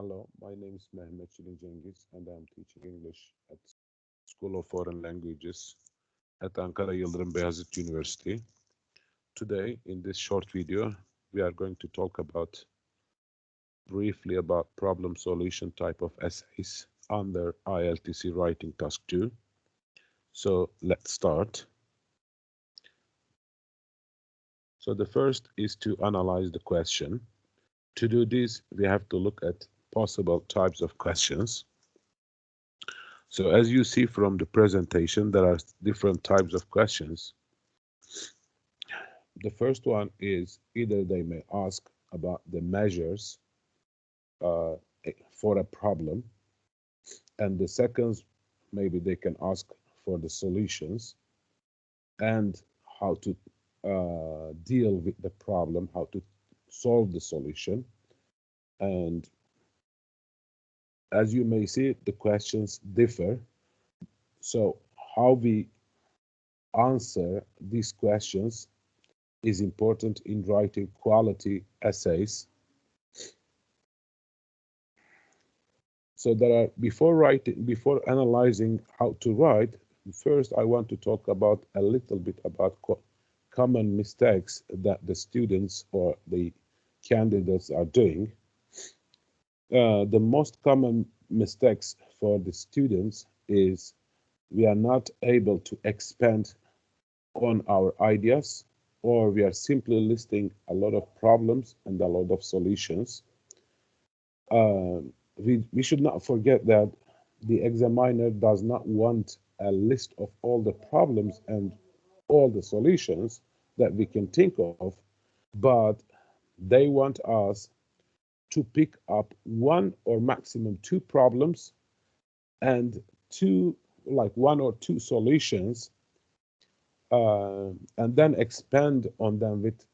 Hello, my name is Mehmet and I'm teaching English at School of Foreign Languages at Ankara Yıldırım Beyazıt University. Today, in this short video, we are going to talk briefly about problem solution type of essays under IELTS Writing Task 2. So let's start. So the first is to analyze the question. To do this, we have to look at possible types of questions. So as you see from the presentation, there are different types of questions. The first one is either they may ask about the measures for a problem, and the second, maybe they can ask for the solutions and how to deal with the problem, how to solve the solution. And as you may see, the questions differ. So how we answer these questions is important in writing quality essays. So there are, before analyzing how to write, first I want to talk about a little bit about common mistakes that the students or the candidates are doing. The most common mistakes for the students is we are not able to expand on our ideas, or we are simply listing a lot of problems and a lot of solutions. We should not forget that the examiner does not want a list of all the problems and all the solutions that we can think of, but they want us to pick up one or maximum two problems and one or two solutions, and then expand on them with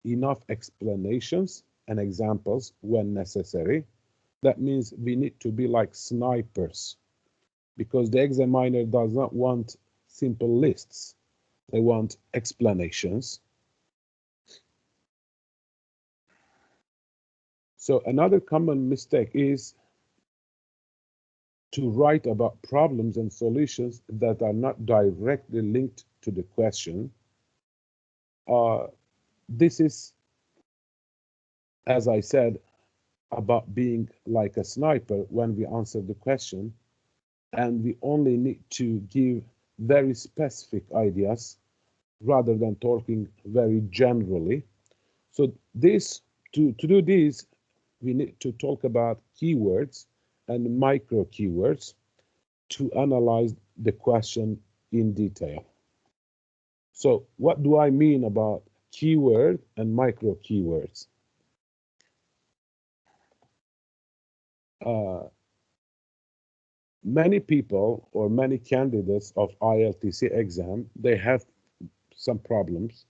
enough explanations and examples when necessary. That means we need to be like snipers, because the examiner does not want simple lists. They want explanations. So another common mistake is to write about problems and solutions that are not directly linked to the question. This is, as I said, about being like a sniper when we answer the question, and we only need to give very specific ideas rather than talking very generally. So to do this, we need to talk about keywords and micro keywords to analyze the question in detail. So what do I mean about keyword and micro keywords? Many people or many candidates of IELTS exam, they have some problems.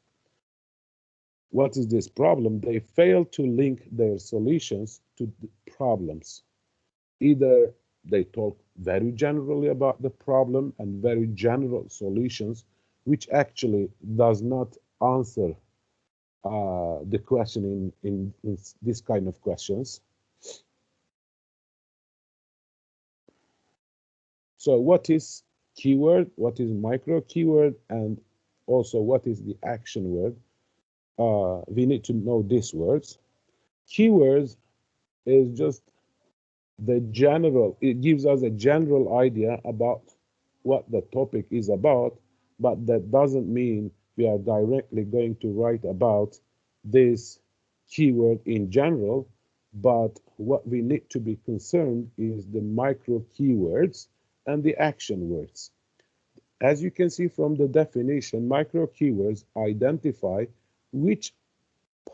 What is this problem? They fail to link their solutions to the problems. Either they talk very generally about the problem and very general solutions, which actually does not answer the question in this kind of questions. So what is keyword, what is micro keyword, and also what is the action word? We need to know these words. Keywords is just the general, it gives us a general idea about what the topic is about, but that doesn't mean we are directly going to write about this keyword in general. But what we need to be concerned is the micro keywords and the action words. As you can see from the definition, micro keywords identify which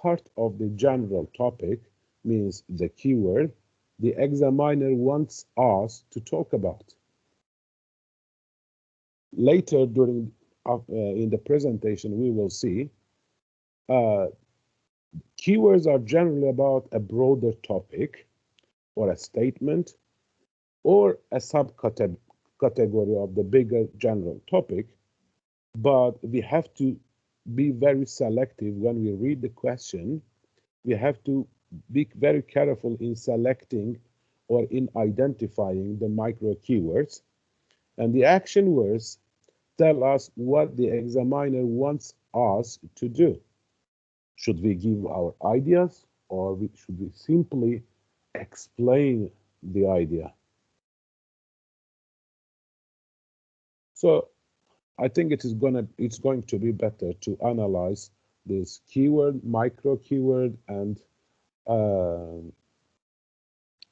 part of the general topic, means the keyword, the examiner wants us to talk about. Later during in the presentation, we will see keywords are generally about a broader topic or a statement or a subcategory of the bigger general topic, but we have to be very selective when we read the question. We have to be very careful in selecting or in identifying the micro keywords. And the action words tell us what the examiner wants us to do. Should we give our ideas, or should we simply explain the idea? So I think it's going to be better to analyze this keyword, micro keyword, and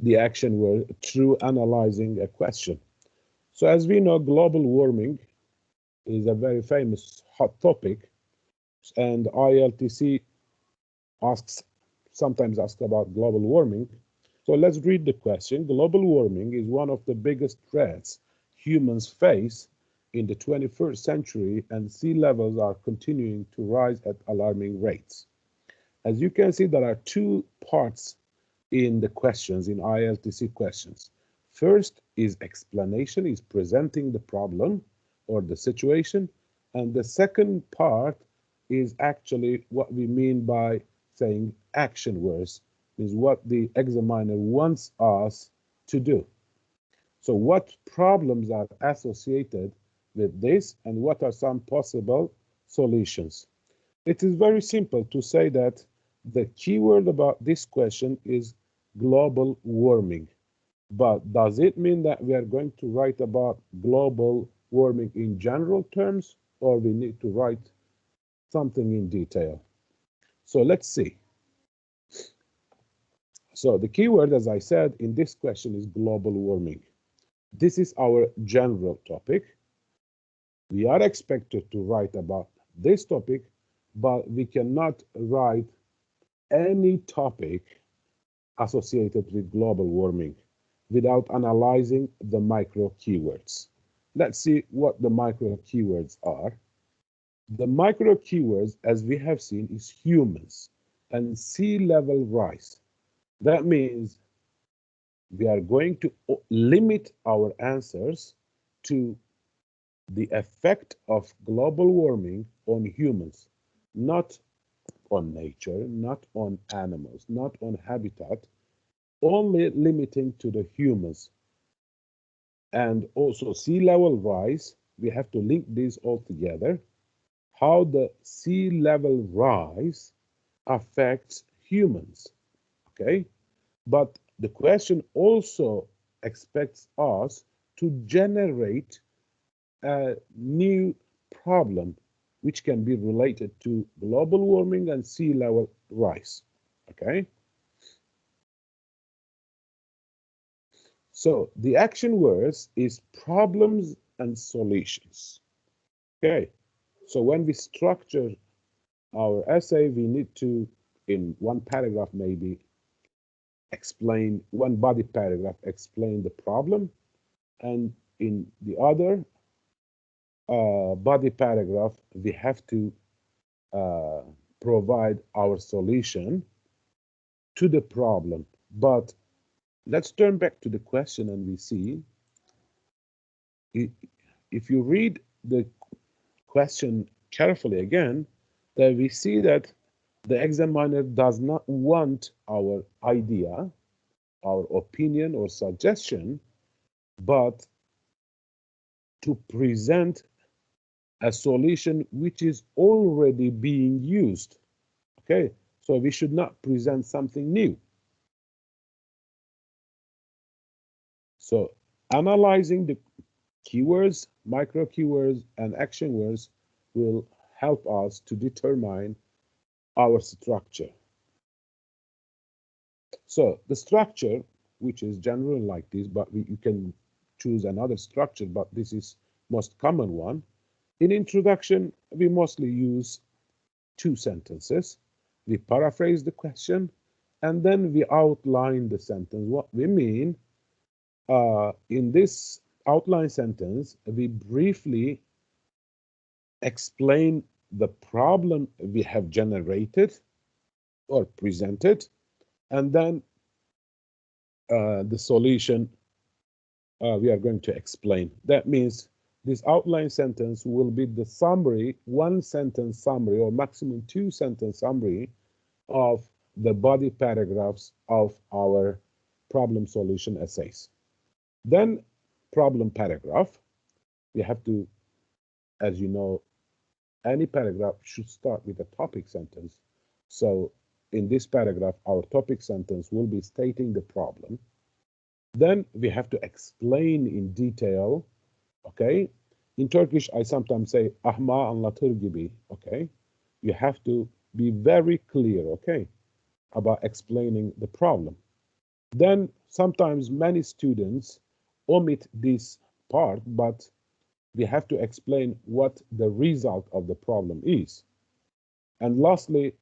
the action word through analyzing a question. So as we know, global warming is a very famous hot topic, and IELTS sometimes asks about global warming. So let's read the question. Global warming is one of the biggest threats humans face in the 21st century, and sea levels are continuing to rise at alarming rates. As you can see, there are two parts in the questions, in IELTS questions. First is explanation, is presenting the problem or the situation. And the second part is actually what we mean by saying action words, is what the examiner wants us to do. So what problems are associated with this, and what are some possible solutions? It is very simple to say that the keyword about this question is global warming. But does it mean that we are going to write about global warming in general terms, or we need to write something in detail? So let's see. So the keyword, as I said, in this question is global warming. This is our general topic. We are expected to write about this topic, but we cannot write any topic associated with global warming without analyzing the micro keywords. Let's see what the micro keywords are. The micro keywords, as we have seen, is humans and sea level rise. That means we are going to limit our answers to the effect of global warming on humans, not on nature, not on animals, not on habitat, only limiting to the humans. And also sea level rise, we have to link these all together. How the sea level rise affects humans, okay? But the question also expects us to generate a new problem which can be related to global warming and sea level rise, okay? So the action words is problems and solutions, okay? So when we structure our essay, we need to, in one paragraph maybe, explain, one body paragraph, explain the problem, and in the other body paragraph, we have to provide our solution to the problem. But let's turn back to the question and we see, if you read the question carefully again, then we see that the examiner does not want our idea, our opinion or suggestion, but to present a solution which is already being used. Okay, so we should not present something new. So analyzing the keywords, micro keywords, and action words will help us to determine our structure. So the structure, which is generally like this, but you can choose another structure, but this is most common one. In introduction, we mostly use two sentences. We paraphrase the question, and then we outline the sentence. What we mean, in this outline sentence, we briefly explain the problem we have generated or presented, and then the solution we are going to explain. That means this outline sentence will be the summary, one sentence summary or maximum two sentence summary of the body paragraphs of our problem solution essays. Then problem paragraph. We have to, as you know, any paragraph should start with a topic sentence. So in this paragraph, our topic sentence will be stating the problem. Then we have to explain in detail, okay? In Turkish, I sometimes say, ahma anlatır gibi, okay? You have to be very clear, okay, about explaining the problem. Then sometimes many students omit this part, but we have to explain what the result of the problem is. And lastly,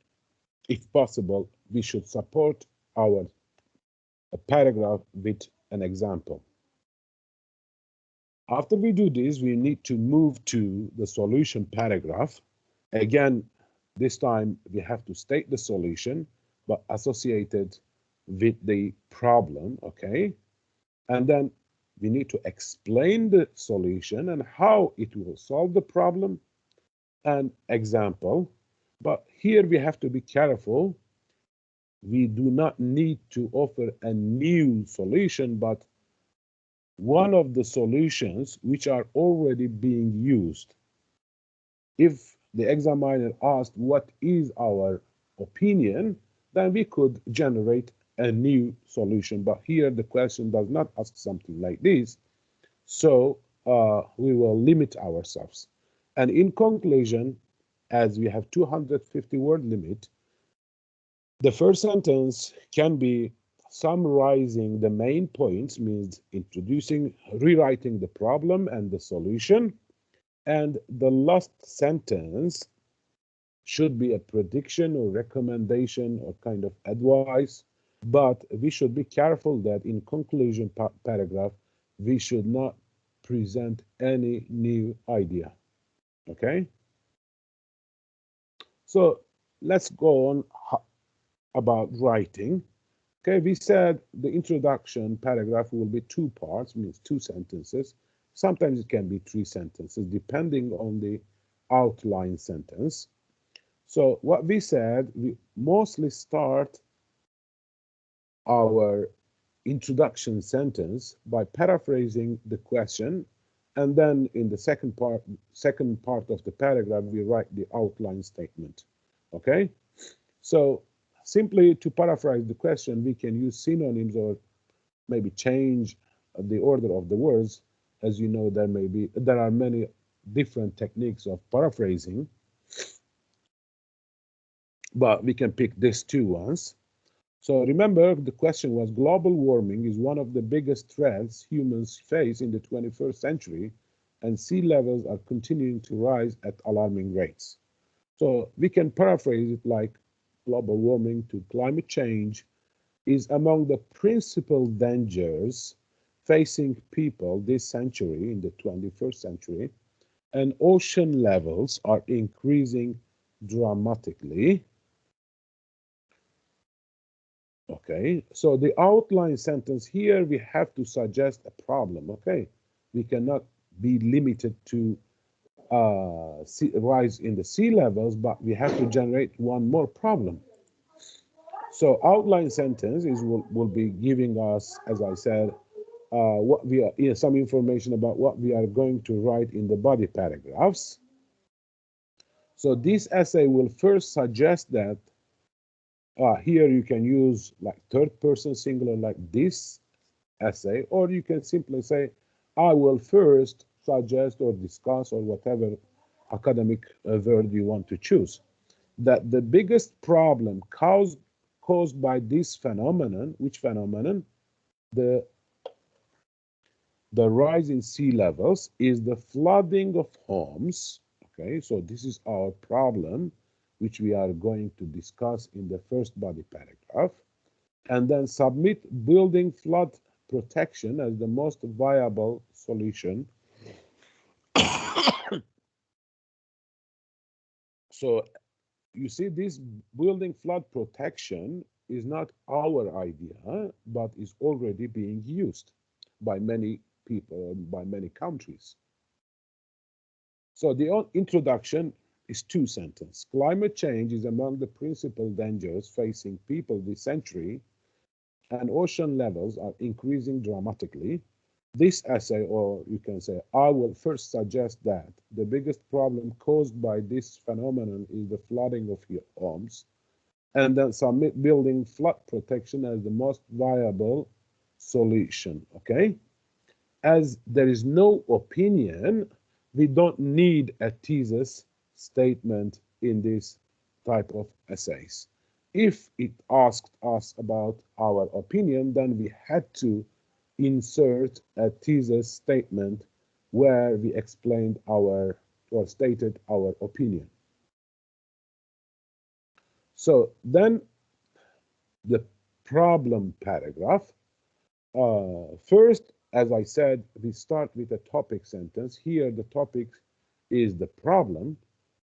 if possible, we should support our paragraph with an example. After we do this, we need to move to the solution paragraph. Again, this time we have to state the solution, but associated with the problem, okay? And then we need to explain the solution and how it will solve the problem, an example. But here we have to be careful. We do not need to offer a new solution, but one of the solutions which are already being used. If the examiner asked what is our opinion, then we could generate a new solution. But here the question does not ask something like this. So we will limit ourselves. And in conclusion, as we have 250 word limit, the first sentence can be summarizing the main points, means introducing, rewriting the problem and the solution. And the last sentence should be a prediction or recommendation or kind of advice. But we should be careful that in conclusion paragraph, we should not present any new idea. Okay? So let's go on about writing. Okay, we said the introduction paragraph will be two parts, means two sentences. Sometimes it can be three sentences, depending on the outline sentence. So what we said, we mostly start our introduction sentence by paraphrasing the question, and then in the second part of the paragraph, we write the outline statement. Okay, so simply to paraphrase the question, we can use synonyms or maybe change the order of the words. As you know, there are many different techniques of paraphrasing, but we can pick these two ones. So remember, the question was global warming is one of the biggest threats humans face in the 21st century, and sea levels are continuing to rise at alarming rates. So we can paraphrase it like global warming to climate change is among the principal dangers facing people this century, in the 21st century, and ocean levels are increasing dramatically. Okay, so the outline sentence here, we have to suggest a problem, okay? We cannot be limited to rise in the sea levels, but we have to generate one more problem. So outline sentence will be giving us, as I said, what we are, some information about what we are going to write in the body paragraphs. So this essay will first suggest that here you can use like third person singular like this essay, or you can simply say, I will first suggest or discuss or whatever academic word you want to choose, that the biggest problem caused by this phenomenon, which phenomenon? The rise in sea levels is the flooding of homes. Okay, so this is our problem, which we are going to discuss in the first body paragraph, and then submit building flood protection as the most viable solution. So you see, this building flood protection is not our idea, but is already being used by many people, by many countries. So the introduction is two sentences. Climate change is among the principal dangers facing people this century, and ocean levels are increasing dramatically. This essay, or you can say, I will first suggest that the biggest problem caused by this phenomenon is the flooding of your homes, and then submit building flood protection as the most viable solution. Okay? As there is no opinion, we don't need a thesis statement in this type of essays. If it asked us about our opinion, then we had to insert a thesis statement where we explained our or stated our opinion. So then the problem paragraph. First, as I said, we start with a topic sentence. Here, the topic is the problem.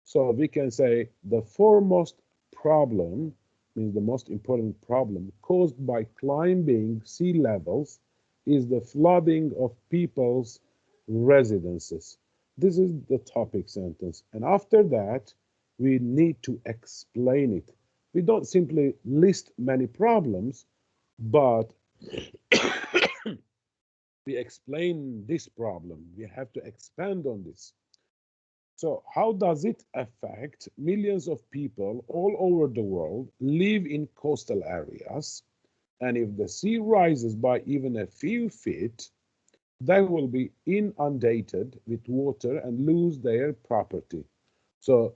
So we can say the foremost problem, means the most important problem caused by climbing sea levels is the flooding of people's residences. This is the topic sentence. And after that, we need to explain it. We don't simply list many problems, but we explain this problem. We have to expand on this. So how does it affect millions of people all over the world live in coastal areas? And if the sea rises by even a few feet, they will be inundated with water and lose their property. So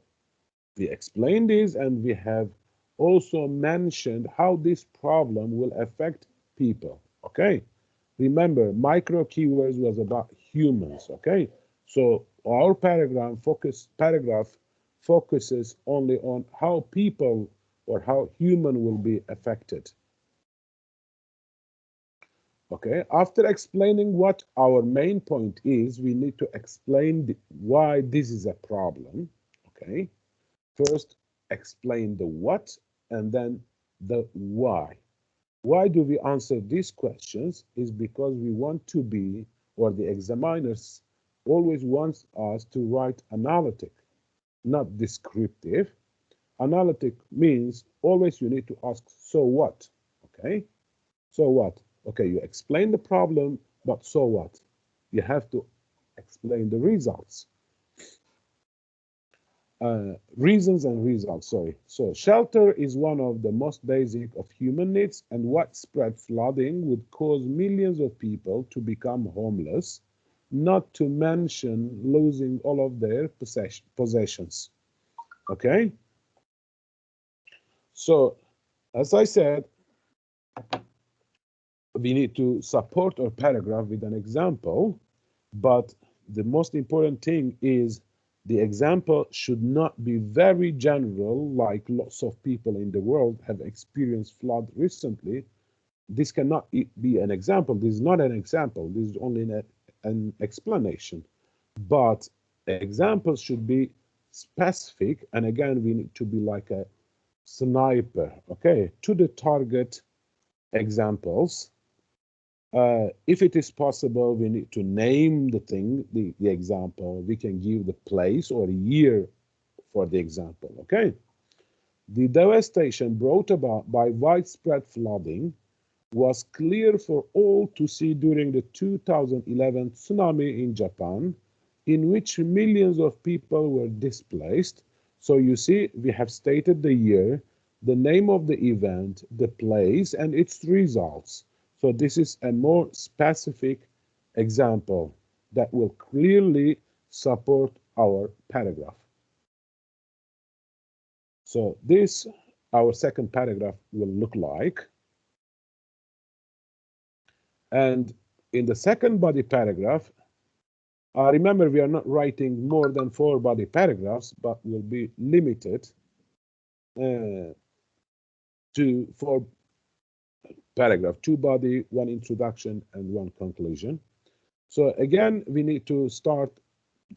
we explained this, and we have also mentioned how this problem will affect people. Okay? Remember, micro keywords was about humans. Okay? So our paragraph focuses only on how people or how human will be affected. Okay, after explaining what our main point is, we need to explain why this is a problem. Okay, first explain the what and then the why. Why do we answer these questions? Is because we want to be, or the examiners always wants us to write analytic, not descriptive. Analytic means always you need to ask, so what? Okay, so what? Okay, you explain the problem, but so what? You have to explain the results. Reasons and results, sorry. So shelter is one of the most basic of human needs, and widespread flooding would cause millions of people to become homeless, not to mention losing all of their possessions. Okay? So, as I said, we need to support our paragraph with an example, but the most important thing is the example should not be very general, like lots of people in the world have experienced flood recently. This cannot be an example. This is not an example. This is only an explanation. But examples should be specific, and again, we need to be like a sniper, okay, to the target examples. If it is possible, we need to name the thing, the example. We can give the place or year for the example, okay? The devastation brought about by widespread flooding was clear for all to see during the 2011 tsunami in Japan, in which millions of people were displaced. So you see, we have stated the year, the name of the event, the place, and its results. So this is a more specific example that will clearly support our paragraph. So this, our second paragraph will look like. And in the second body paragraph, remember, we are not writing more than 4 body paragraphs, but will be limited to 4 paragraph, 2 body, 1 introduction, and 1 conclusion. So again, we need to start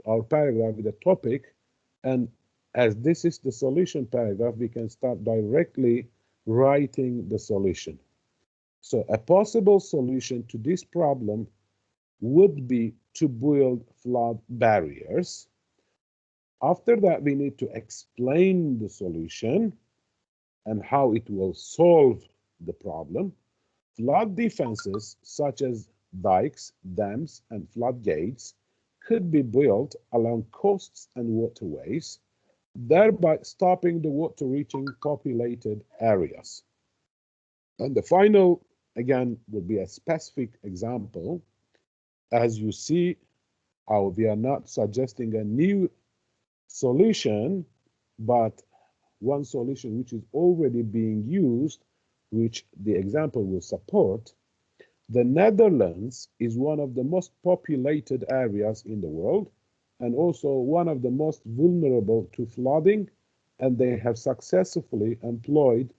our paragraph with a topic, and as this is the solution paragraph, we can start directly writing the solution. So a possible solution to this problem would be to build flood barriers. After that, we need to explain the solution and how it will solve the problem. Flood defenses such as dikes, dams, and floodgates could be built along coasts and waterways, thereby stopping the water reaching populated areas. And the final, again, would be a specific example. As you see, we are not suggesting a new solution, but one solution which is already being used, which the example will support. The Netherlands is one of the most populated areas in the world and also one of the most vulnerable to flooding, and they have successfully employed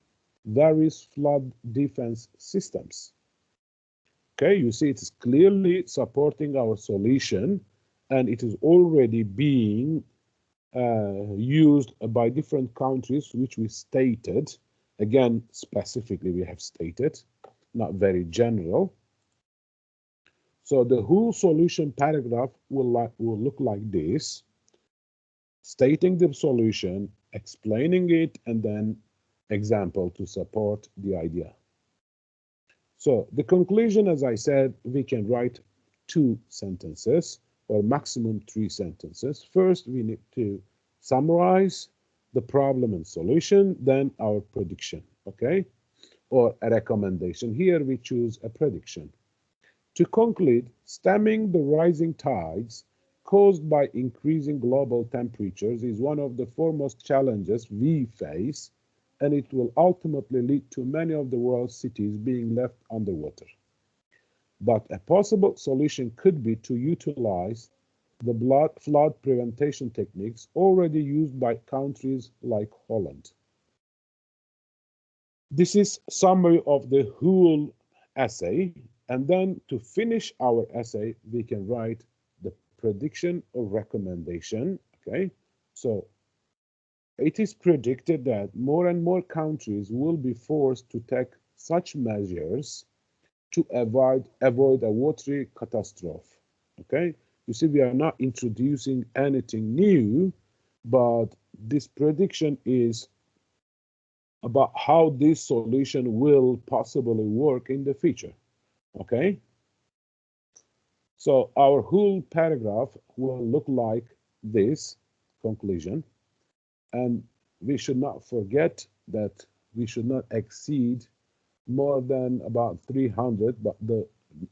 various flood defense systems. Okay, you see it is clearly supporting our solution, and it is already being used by different countries, which we stated. Again, specifically we have stated, not very general. So the whole solution paragraph will look like this: stating the solution, explaining it, and then example to support the idea. So the conclusion, as I said, we can write 2 sentences or maximum 3 sentences. First, we need to summarize the problem and solution, then our prediction, okay? Or a recommendation. Here we choose a prediction. To conclude, stemming the rising tides caused by increasing global temperatures is one of the foremost challenges we face, and it will ultimately lead to many of the world's cities being left underwater. But a possible solution could be to utilize the flood prevention techniques already used by countries like Holland. This is summary of the whole essay, and then to finish our essay, we can write the prediction or recommendation, okay? So it is predicted that more and more countries will be forced to take such measures to avoid a watery catastrophe, okay? You see, we are not introducing anything new, but this prediction is about how this solution will possibly work in the future, okay? So our whole paragraph will look like this conclusion, and we should not forget that we should not exceed more than about 300,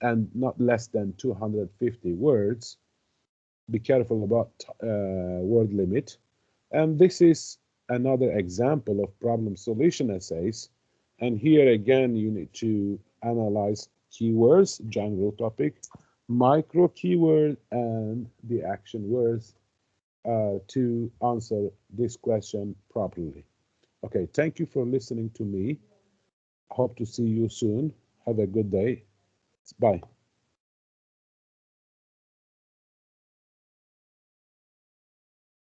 and not less than 250 words. Be careful about word limit. And this is another example of problem solution essays. And here again, you need to analyze keywords, general topic, micro keyword, and the action words to answer this question properly. Okay, thank you for listening to me. Hope to see you soon. Have a good day. Bye.